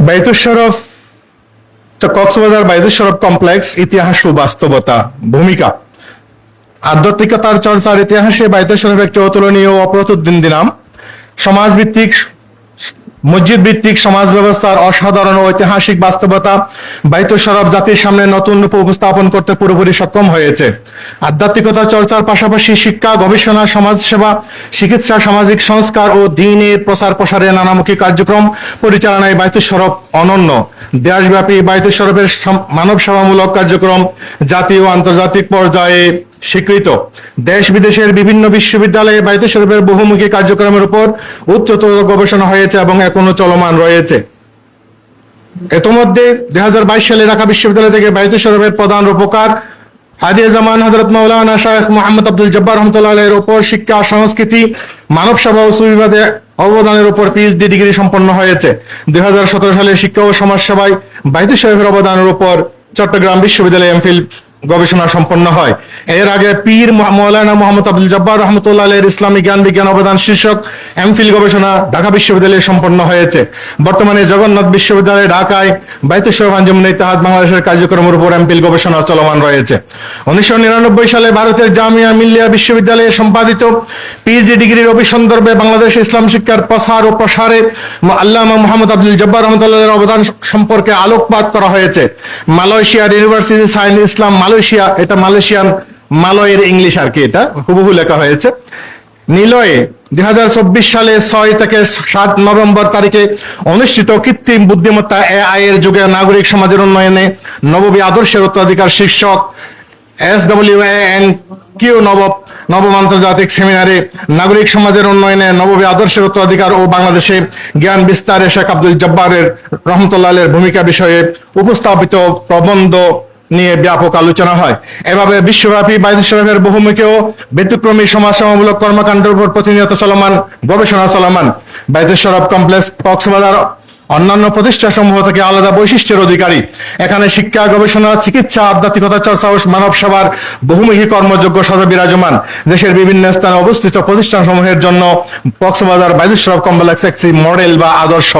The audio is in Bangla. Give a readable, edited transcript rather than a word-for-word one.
বাইতুল শরফ, কক্সবাজার বাইতুল শরফ কমপ্লেক্স, ইতিহাস ও বাস্তবতা। ভূমিকা: আধ্যাত্মিকতার চর্চার ইতিহাসে বাইতুল শরফ একটি অতুলনীয় ও অপ্রতিদ্বন্দ্বী নাম। সমাজভিত্তিক, মসজিদ ভিত্তিক সমাজ ব্যবস্থার অসাধারণ ঐতিহাসিক বাস্তবতা বাইতুল শরফ জাতির সামনে নতুন রূপে উপস্থাপন করতে পুরোপুরি সক্ষম হয়েছে। আধ্যাত্মিকতা চর্চার পাশাপাশি শিক্ষা, গবেষণা, সমাজসেবা, চিকিৎসা, সামাজিক সংস্কার ও দ্বীনের প্রচার প্রসারে নানামুখী কার্যক্রম পরিচালনায় বাইতুল শরফ অনন্য। দেশব্যাপী বাইতুল শরফের মানব সেবামূলক কার্যক্রম জাতীয় ও আন্তর্জাতিক পর্যায়ে স্বীকৃত। দেশ বিদেশের বিভিন্ন বিশ্ববিদ্যালয়ে বাইতুল শরফের বহুমুখী কার্যক্রমের উপর উচ্চতর গবেষণা হয়েছে এবং এখনো চলমান রয়েছে। ইতোমধ্যে 2022 সালে ঢাকা বিশ্ববিদ্যালয় থেকে বাইতুল শরফের প্রধান রূপকার হাদিয়ে জামান হযরত মাওলানা শাইখ মুহাম্মদ আব্দুল জব্বার রহমাতুল্লাহ আলাইহির উপর শিক্ষা, সংস্কৃতি, মানব সেবা ও সুবিবাদে অবদানের উপর পিএইচডি ডিগ্রি সম্পন্ন হয়েছে। 2017 সালে শিক্ষা ও সমাজ সেবায় বাইতুল শরফের অবদানের উপর চট্টগ্রাম বিশ্ববিদ্যালয়ে এমফিল গবেষণা সম্পন্ন হয়। এর আগে পীর মাওলানা মুহাম্মদ আব্দুল জব্বার রহমাতুল্লাহ আলাইহির ইসলামী জ্ঞান বিজ্ঞান অবদান শীর্ষক এমফিল গবেষণা ঢাকা বিশ্ববিদ্যালয়ে সম্পন্ন হয়েছে। বর্তমানে জগন্নাথ বিশ্ববিদ্যালয় ঢাকায় বাইতুল শরফ আঞ্জুমান ইত্তেহাদ বাংলাদেশের কার্যক্রমের উপর এমফিল গবেষণা চলমান রয়েছে। 1999 সালে ভারতের জামিয়া মিল্লিয়া বিশ্ববিদ্যালয়ে সম্পাদিত পিএইচডি ডিগ্রির অভিসন্দর্ভে বাংলাদেশ ইসলাম শিক্ষার প্রসার ও প্রসারে আল্লামা মুহাম্মদ আব্দুল জব্বার রহমাতুল্লাহ আলাইহির অবদান সম্পর্কে আলোকপাত করা হয়েছে। মালয়েশিয়ার ইউনিভার্সিটি সায়েন্স ইসলাম মালয়েশিয়া, এটা মালয়েশিয়ান মালয়ের ইংলিশ আর কি, এটা হুবহু লেখা হয়েছে। নিলয়ে 2024 সালে 6 থেকে 7 নভেম্বর তারিখে অনুষ্ঠিত কৃত্রিম বুদ্ধিমত্তা এআই এর যুগে নাগরিক সমাজের উন্নয়নে নববী আদর্শের উত্তরাধিকার শীর্ষক SWANQ নবম আন্তর্জাতিক সেমিনারে নাগরিক সমাজের উন্নয়নে নববী আদর্শের উত্তরাধিকার ও বাংলাদেশে জ্ঞান বিস্তারে শেখ আব্দুল জব্বারের রহমতুল্লাহ আলাইহির ভূমিকা বিষয়ে উপস্থাপিত প্রবন্ধ নিয়ে ব্যাপক আলোচনা হয়। এভাবে বিশ্বব্যাপী বাইতুল শরফের বহুমুখী ও ব্যতিক্রমী সমাজ সেবামূলক কর্মকাণ্ডের উপর প্রতিনিয়ত চলমান গবেষণা চলমান। বাইতুল শরফ কমপ্লেক্স কক্সবাজার অন্যান্য প্রতিষ্ঠানসমূহ থেকে আলাদা বৈশিষ্ট্যের অধিকারী। এখানে শিক্ষা, গবেষণা, চিকিৎসা, আধ্যাত্মিকতা চর্চা ও মানব সেবার বহুমুখী কর্মযোগ্য সদা বিরাজমান। দেশের বিভিন্ন স্থানে অবস্থিত প্রতিষ্ঠানসমূহের জন্য কক্সবাজার বাইতুল শরফ কমপ্লেক্স একটি মডেল বা আদর্শ।